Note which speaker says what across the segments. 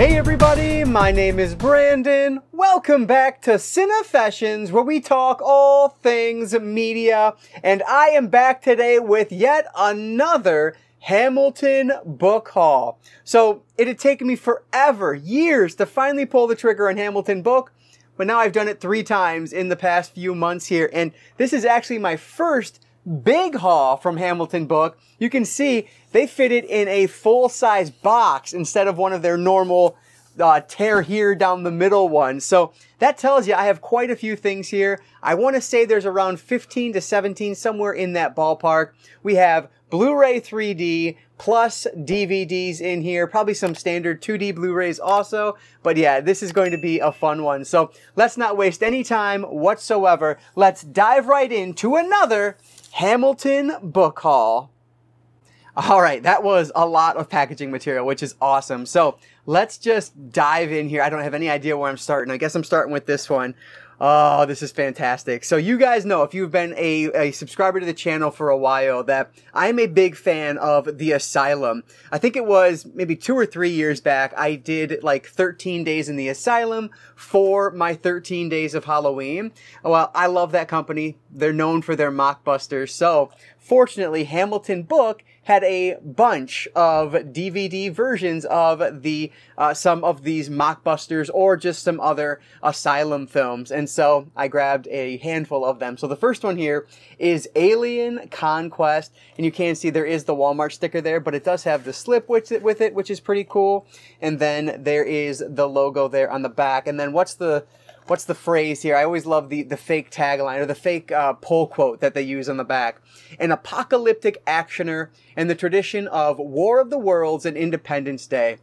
Speaker 1: Hey everybody, my name is Brandon. Welcome back to Cinefessions, where we talk all things media. And I am back today with yet another Hamilton book haul. So it had taken me forever, years, to finally pull the trigger on Hamilton book. But now I've done it 3 times in the past few months here. And this is actually my first big haul from Hamilton book. You can see they fit it in a full-size box instead of one of their normal tear here down the middle ones. So that tells you I have quite a few things here. I want to say there's around 15 to 17, somewhere in that ballpark. We have Blu-ray 3D plus DVDs in here, probably some standard 2D Blu-rays also. But yeah, this is going to be a fun one. So let's not waste any time whatsoever. Let's dive right into another Hamilton book haul. All right, that was a lot of packaging material, which is awesome. So let's just dive in here. I don't have any idea where I'm starting. I guess I'm starting with this one. Oh, this is fantastic. So you guys know, if you've been a subscriber to the channel for a while, that I'm a big fan of The Asylum. I think it was maybe 2 or 3 years back, I did like 13 days in The Asylum for my 13 days of Halloween. Well, I love that company. They're known for their mockbusters. So fortunately, Hamilton Book had a bunch of DVD versions of the some of these mockbusters or just some other Asylum films. And so I grabbed a handful of them. So the first one here is Alien Conquest. And you can see there is the Walmart sticker there, but it does have the slip with it, which is pretty cool. And then there is the logo there on the back. And then what's the phrase here? I always love the fake tagline or the fake pull quote that they use on the back. An apocalyptic actioner in the tradition of War of the Worlds and Independence Day.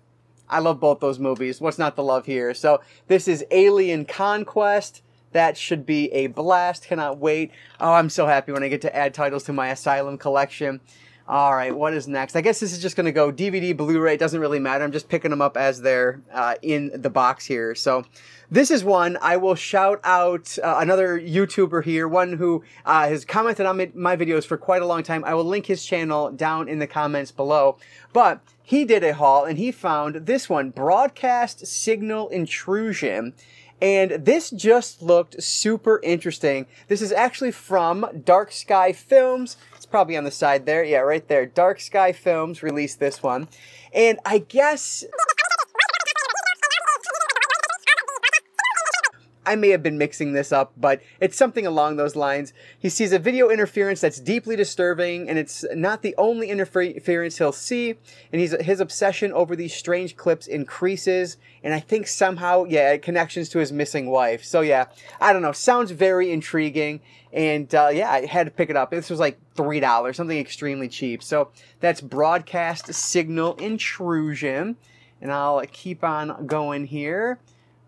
Speaker 1: I love both those movies. What's not to love here? So this is Alien Conquest. That should be a blast. Cannot wait. Oh, I'm so happy when I get to add titles to my Asylum collection. All right, what is next? I guess this is just going to go DVD, Blu-ray. It doesn't really matter. I'm just picking them up as they're in the box here. So this is one. I will shout out another YouTuber here, one who has commented on my videos for quite a long time. I will link his channel down in the comments below. But he did a haul, and he found this one, Broadcast Signal Intrusion. And this just looked super interesting. This is actually from Dark Sky Films. It's probably on the side there. Yeah, right there. Dark Sky Films released this one. And I guess I may have been mixing this up, but it's something along those lines. He sees a video interference that's deeply disturbing, and it's not the only interference he'll see. And his obsession over these strange clips increases, and I think somehow, yeah, it connections to his missing wife. So yeah, I don't know. Sounds very intriguing, and yeah, I had to pick it up. This was like $3, something extremely cheap. So that's Broadcast Signal Intrusion, and I'll keep on going here.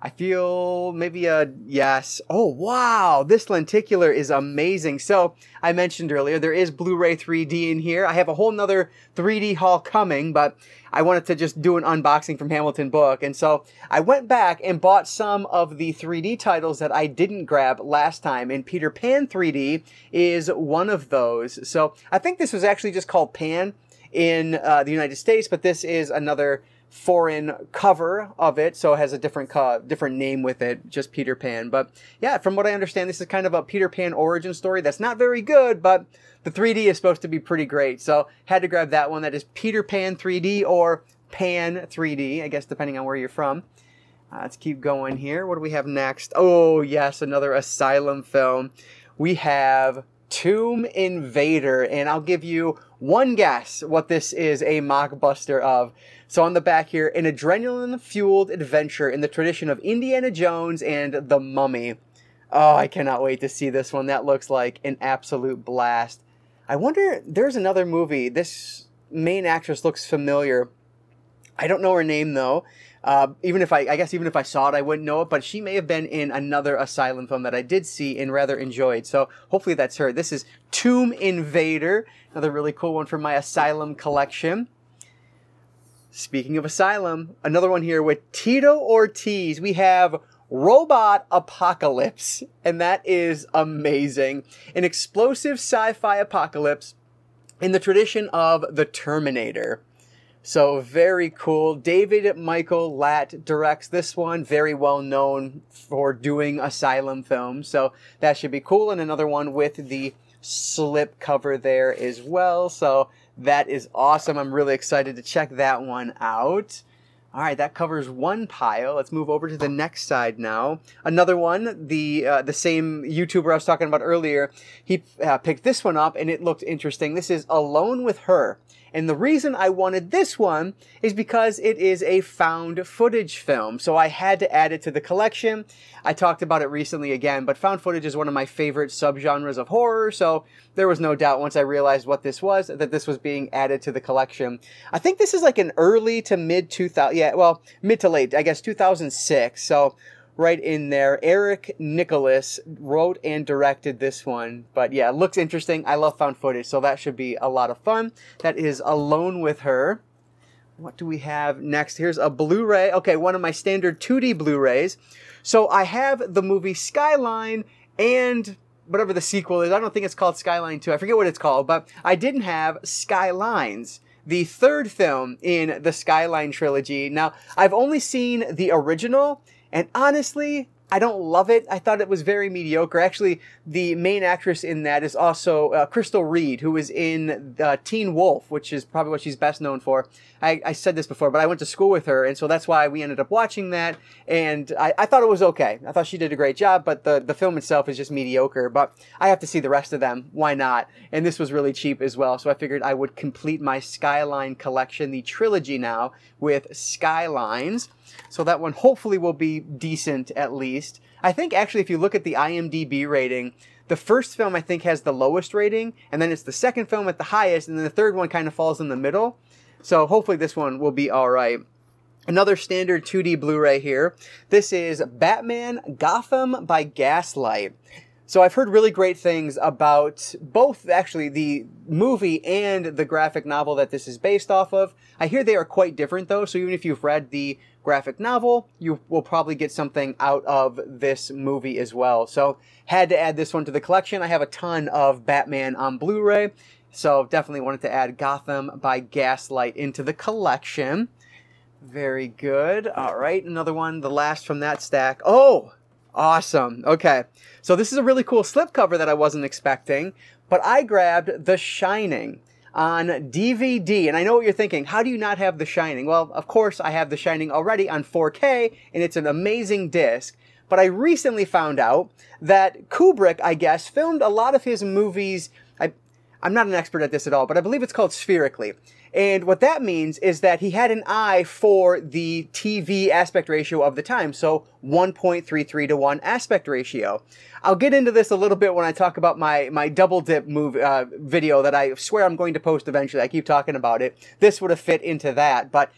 Speaker 1: I feel maybe a yes. Oh, wow. This lenticular is amazing. So I mentioned earlier, there is Blu-ray 3D in here. I have a whole nother 3D haul coming, but I wanted to just do an unboxing from Hamilton Book. And so I went back and bought some of the 3D titles that I didn't grab last time. And Peter Pan 3D is one of those. So I think this was actually just called Pan in the United States, but this is another foreign cover of it, so it has a different name with it, just Peter Pan. But yeah, from what I understand, this is kind of a Peter Pan origin story that's not very good, but the 3D is supposed to be pretty great, so had to grab that one. That is Peter Pan 3D or Pan 3D, I guess, depending on where you're from. Let's keep going here. What do we have next? Oh yes, another Asylum film. We have Tomb Invader, and I'll give you one guess what this is a mockbuster of. So on the back here, an adrenaline-fueled adventure in the tradition of Indiana Jones and The Mummy. Oh, I cannot wait to see this one. That looks like an absolute blast. I wonder, there's another movie. This main actress looks familiar. I don't know her name though. Even if I guess even if I saw it, I wouldn't know it, but she may have been in another Asylum film that I did see and rather enjoyed. So hopefully that's her. This is Tomb Invader, another really cool one from my Asylum collection. Speaking of Asylum, another one here with Tito Ortiz. We have Robot Apocalypse, and that is amazing. An explosive sci-fi apocalypse in the tradition of the Terminator. So very cool. David Michael Latt directs this one. Very well known for doing Asylum films. So that should be cool. And another one with the slip cover there as well. So that is awesome. I'm really excited to check that one out. All right, that covers one pile. Let's move over to the next side now. Another one, the same YouTuber I was talking about earlier, he picked this one up, and it looked interesting. This is Alone with Her. And the reason I wanted this one is because it is a found footage film. So I had to add it to the collection. I talked about it recently again, but found footage is one of my favorite subgenres of horror. So there was no doubt once I realized what this was, that this was being added to the collection. I think this is like an early to mid 2000, yeah, well, mid to late, I guess 2006. So right in there. Eric Nicholas wrote and directed this one. But yeah, it looks interesting. I love found footage, so that should be a lot of fun. That is Alone with Her. What do we have next? Here's a Blu-ray. Okay, one of my standard 2D Blu-rays. So I have the movie Skyline and whatever the sequel is. I don't think it's called Skyline 2. I forget what it's called, but I didn't have Skylines, the third film in the Skyline trilogy. Now, I've only seen the original, and honestly, I don't love it. I thought it was very mediocre. Actually, the main actress in that is also Crystal Reed, who was in Teen Wolf, which is probably what she's best known for. I said this before, but I went to school with her, and so that's why we ended up watching that, and I thought it was okay. I thought she did a great job, but the film itself is just mediocre, but I have to see the rest of them. Why not? And this was really cheap as well, so I figured I would complete my Skyline collection, the trilogy now, with Skylines. So that one hopefully will be decent at least. I think actually if you look at the IMDb rating, the first film I think has the lowest rating, and then it's the second film at the highest, and then the third one kind of falls in the middle. So hopefully this one will be alright. Another standard 2D Blu-ray here. This is Batman Gotham by Gaslight. So I've heard really great things about both, actually, the movie and the graphic novel that this is based off of. I hear they are quite different, though, so even if you've read the graphic novel, you will probably get something out of this movie as well. So had to add this one to the collection. I have a ton of Batman on Blu-ray, so definitely wanted to add Gotham by Gaslight into the collection. Very good. All right, another one, the last from that stack. Oh! Awesome. Okay. So this is a really cool slipcover that I wasn't expecting, but I grabbed The Shining on DVD. And I know what you're thinking. How do you not have The Shining? Well, of course I have The Shining already on 4K, and it's an amazing disc. But I recently found out that Kubrick, I guess, filmed a lot of his movies. I'm not an expert at this at all, but I believe it's called spherically. And what that means is that he had an eye for the TV aspect ratio of the time, so 1.33 to 1 aspect ratio. I'll get into this a little bit when I talk about my double dip video that I swear I'm going to post eventually. I keep talking about it. This would have fit into that, but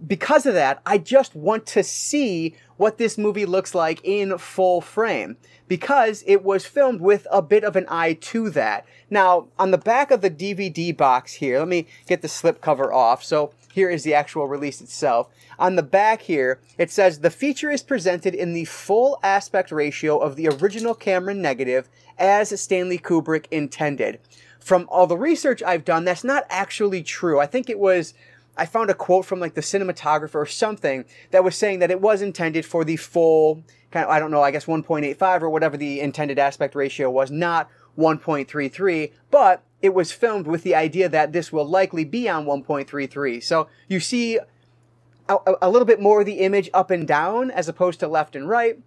Speaker 1: because of that, I just want to see what this movie looks like in full frame, because it was filmed with a bit of an eye to that. Now, on the back of the DVD box here, let me get the slipcover off. So here is the actual release itself. On the back here, it says, the feature is presented in the full aspect ratio of the original camera negative as Stanley Kubrick intended. From all the research I've done, that's not actually true. I think it was... I found a quote from like the cinematographer or something that was saying that it was intended for the full, kind of, I don't know, I guess 1.85 or whatever the intended aspect ratio was, not 1.33, but it was filmed with the idea that this will likely be on 1.33. So you see a little bit more of the image up and down as opposed to left and right.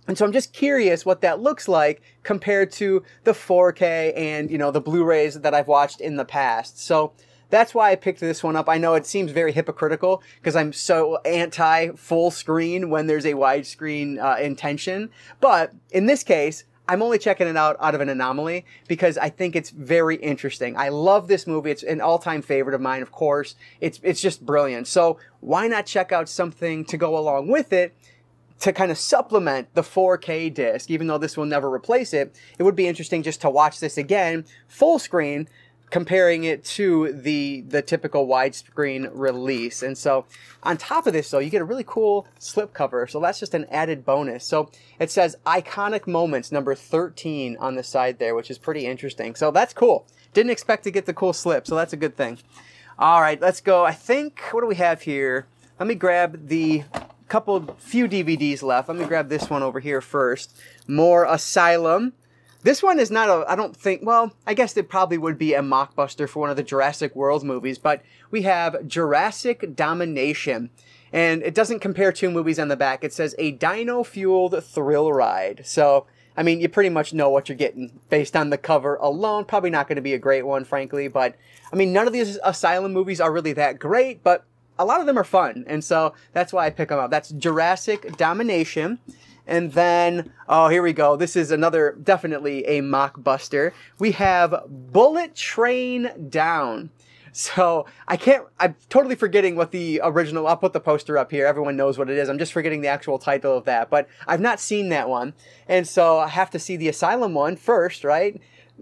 Speaker 1: And so I'm just curious what that looks like compared to the 4K and, you know, the Blu-rays that I've watched in the past. So that's why I picked this one up. I know it seems very hypocritical because I'm so anti full screen when there's a widescreen intention. But in this case, I'm only checking it out of an anomaly because I think it's very interesting. I love this movie. It's an all-time favorite of mine, of course. It's just brilliant. So why not check out something to go along with it to kind of supplement the 4K disc? Even though this will never replace it, it would be interesting just to watch this again, full screen, comparing it to the typical widescreen release. And so on top of this, though, you get a really cool slipcover. So that's just an added bonus. So it says Iconic Moments number 13 on the side there, which is pretty interesting. So that's cool. Didn't expect to get the cool slip, so that's a good thing. All right, let's go. I think, what do we have here? Let me grab the few DVDs left. Let me grab this one over here first. More Asylum. This one is not I don't think, well, I guess it probably would be a mockbuster for one of the Jurassic World movies, but we have Jurassic Domination. And it doesn't compare two movies on the back. It says a dino-fueled thrill ride. So, I mean, you pretty much know what you're getting based on the cover alone. Probably not going to be a great one, frankly, but, I mean, none of these Asylum movies are really that great, but a lot of them are fun, and so that's why I pick them up. That's Jurassic Domination. And then, oh, here we go. This is another, definitely a mockbuster. We have Bullet Train Down. So, I'm totally forgetting what the original, I'll put the poster up here. Everyone knows what it is. I'm just forgetting the actual title of that, but I've not seen that one. And so I have to see the Asylum one first, right?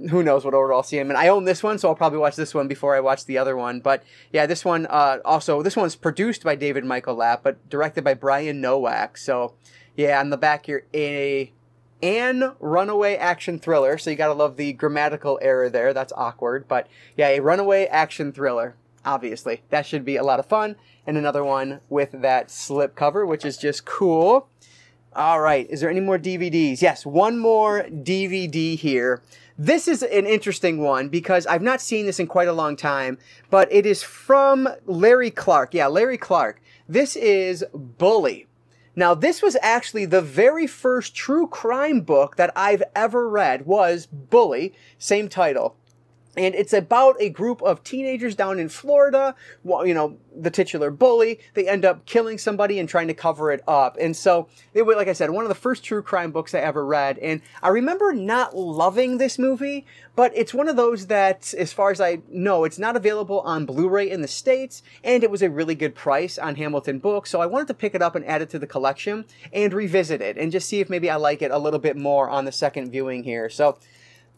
Speaker 1: Who knows what order I'll see them in. I own this one, so I'll probably watch this one before I watch the other one. But yeah, this one, this one's produced by David Michael Lapp, but directed by Brian Nowak. So yeah, on the back here, an runaway action thriller. So you gotta love the grammatical error there. That's awkward. But yeah, a runaway action thriller. Obviously, that should be a lot of fun. And another one with that slip cover, which is just cool. All right, is there any more DVDs? Yes, one more DVD here. This is an interesting one because I've not seen this in quite a long time, but it is from Larry Clark. Yeah, Larry Clark. This is Bully. Now, this was actually the very first true crime book that I've ever read was Bully, same title. And it's about a group of teenagers down in Florida, you know, the titular bully. They end up killing somebody and trying to cover it up. And so, it was, like I said, one of the first true crime books I ever read. And I remember not loving this movie, but it's one of those that, as far as I know, it's not available on Blu-ray in the States, and it was a really good price on Hamilton Book. So I wanted to pick it up and add it to the collection and revisit it and just see if maybe I like it a little bit more on the second viewing here. So,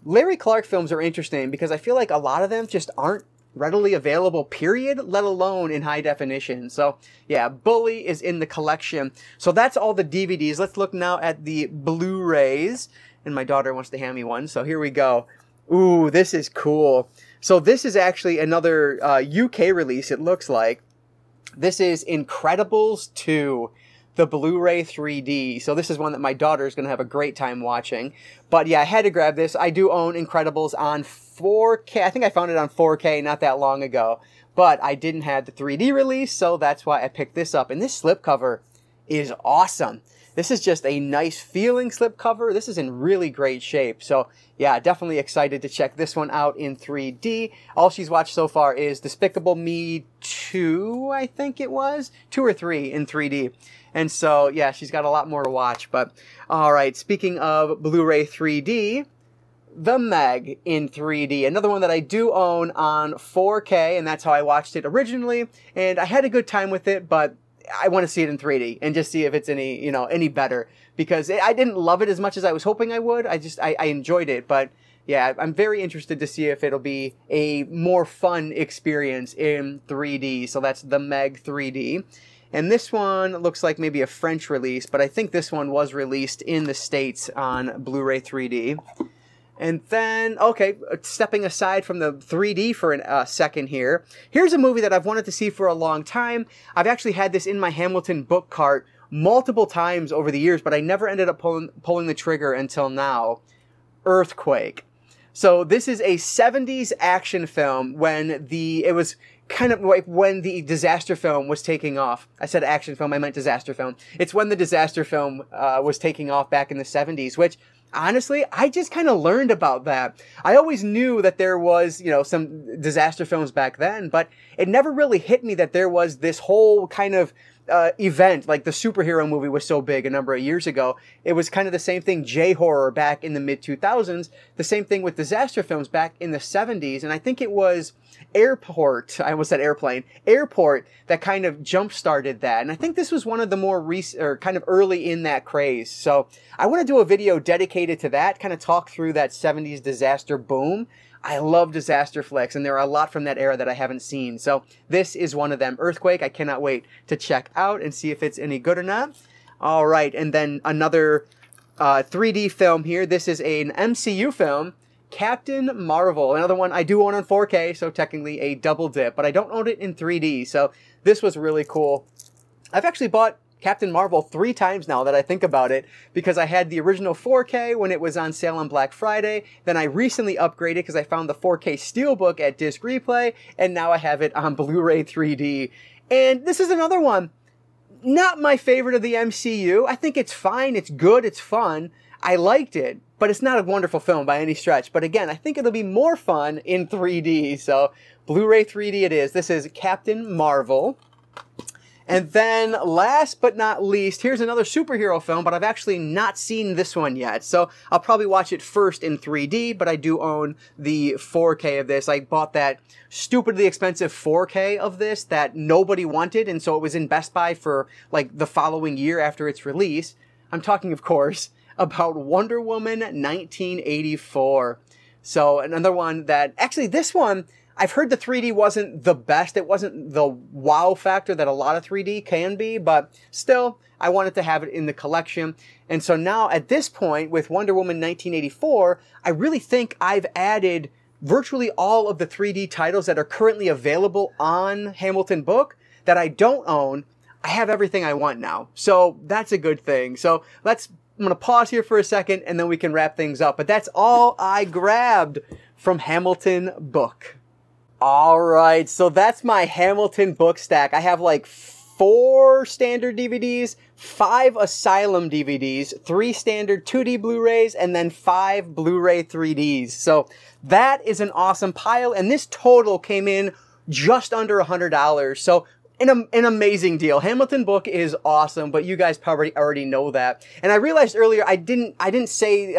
Speaker 1: Larry Clark films are interesting because I feel like a lot of them just aren't readily available, period, let alone in high definition. So, yeah, Bully is in the collection. So that's all the DVDs. Let's look now at the Blu-rays. And my daughter wants to hand me one, so here we go. Ooh, this is cool. So this is actually another UK release, it looks like. This is Incredibles 2. The Blu-ray 3D. So this is one that my daughter is going to have a great time watching. But yeah, I had to grab this. I do own Incredibles on 4K. I think I found it on 4K not that long ago. But I didn't have the 3D release, so that's why I picked this up. And this slipcover is awesome. This is just a nice feeling slipcover. This is in really great shape. So yeah, definitely excited to check this one out in 3D. All she's watched so far is Despicable Me 2, I think it was. 2 or 3 in 3D. And so, yeah, she's got a lot more to watch. But, all right, speaking of Blu-ray 3D, The Meg in 3D. Another one that I do own on 4K, and that's how I watched it originally. And I had a good time with it, but I want to see it in 3D and just see if it's any better. Because I didn't love it as much as I was hoping I would. I enjoyed it, but yeah, I'm very interested to see if it'll be a more fun experience in 3D. So that's The Meg 3D. And this one looks like maybe a French release, but I think this one was released in the States on Blu-ray 3D. And then, okay, stepping aside from the 3D for a second here, here's a movie that I've wanted to see for a long time. I've actually had this in my Hamilton book cart multiple times over the years, but I never ended up pulling the trigger until now. Earthquake. So this is a 70s action film when it was kind of like when the disaster film was taking off. I said action film, I meant disaster film. It's when the disaster film was taking off back in the 70s, which honestly, I just kind of learned about that. I always knew that there was, some disaster films back then, but it never really hit me that there was this whole kind of event, like the superhero movie was so big a number of years ago. It was kind of the same thing, J-horror back in the mid-2000s, the same thing with disaster films back in the 70s, and I think it was Airport, I almost said airplane, Airport that kind of jump-started that, and I think this was one of the more kind of early in that craze. So I want to do a video dedicated to that, kind of talk through that 70s disaster boom. I love disaster flicks, and there are a lot from that era that I haven't seen. So this is one of them. Earthquake, I cannot wait to check out and see if it's any good or not. All right, and then another 3D film here. This is an MCU film, Captain Marvel, another one I do own on 4K, so technically a double dip, but I don't own it in 3D, so this was really cool. I've actually bought Captain Marvel 3 times now that I think about it, because I had the original 4K when it was on sale on Black Friday, then I recently upgraded because I found the 4K Steelbook at Disc Replay, and now I have it on Blu-ray 3D. And this is another one. Not my favorite of the MCU. I think it's fine, it's good, it's fun. I liked it, but it's not a wonderful film by any stretch. But again, I think it'll be more fun in 3D, so Blu-ray 3D it is. This is Captain Marvel. And then last but not least, here's another superhero film, but I've actually not seen this one yet. So I'll probably watch it first in 3D, but I do own the 4K of this. I bought that stupidly expensive 4K of this that nobody wanted, and so it was in Best Buy for like the following year after its release. I'm talking, of course, about Wonder Woman 1984. So another one that, actually this one, I've heard the 3D wasn't the best. It wasn't the wow factor that a lot of 3D can be, but still, I wanted to have it in the collection. And so now at this point with Wonder Woman 1984, I really think I've added virtually all of the 3D titles that are currently available on Hamilton Book that I don't own. I have everything I want now. So that's a good thing. So I'm going to pause here for a second and then we can wrap things up. But that's all I grabbed from Hamilton Book. Alright, so that's my Hamilton book stack. I have like 4 standard DVDs, 5 Asylum DVDs, 3 standard 2D Blu-rays, and then 5 Blu-ray 3Ds. So that is an awesome pile, and this total came in just under $100. So an amazing deal. Hamilton Book is awesome, but you guys probably already know that. And I realized earlier I didn't say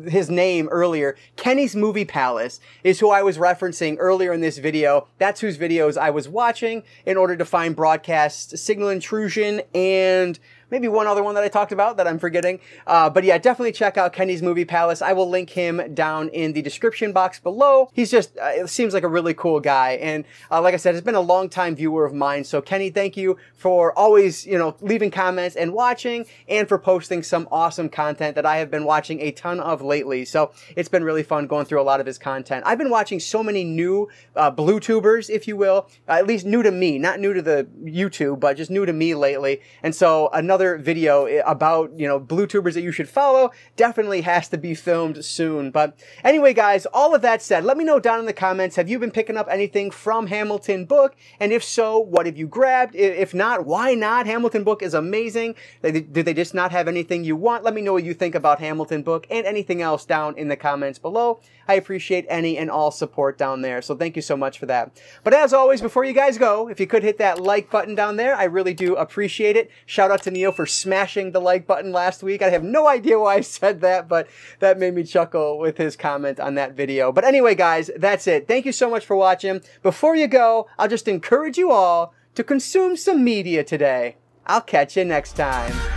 Speaker 1: his name earlier. Kenny's Movie Palace is who I was referencing earlier in this video. That's whose videos I was watching in order to find broadcast signal intrusion and maybe one other one that I talked about that I'm forgetting. But yeah, definitely check out Kenny's Movie Palace. I will link him down in the description box below. He's just, it seems like a really cool guy. And like I said, he's been a long time viewer of mine. So Kenny, thank you for always, leaving comments and watching, and for posting some awesome content that I have been watching a ton of lately. So it's been really fun going through a lot of his content. I've been watching so many new Blue-tubers, if you will, at least new to me, not new to the YouTube, but just new to me lately. And so another video about, Blue-tubers that you should follow definitely has to be filmed soon. But anyway, guys, all of that said, let me know down in the comments, have you been picking up anything from Hamilton Book? And if so, what have you grabbed? If not, why not? Hamilton Book is amazing. Did they just not have anything you want? Let me know what you think about Hamilton Book and anything else down in the comments below. I appreciate any and all support down there, so thank you so much for that. But as always, before you guys go, if you could hit that like button down there, I really do appreciate it. Shout out to Neil for smashing the like button last week. I have no idea why I said that, but that made me chuckle with his comment on that video. But anyway, guys, that's it. Thank you so much for watching. Before you go, I'll just encourage you all to consume some media today. I'll catch you next time.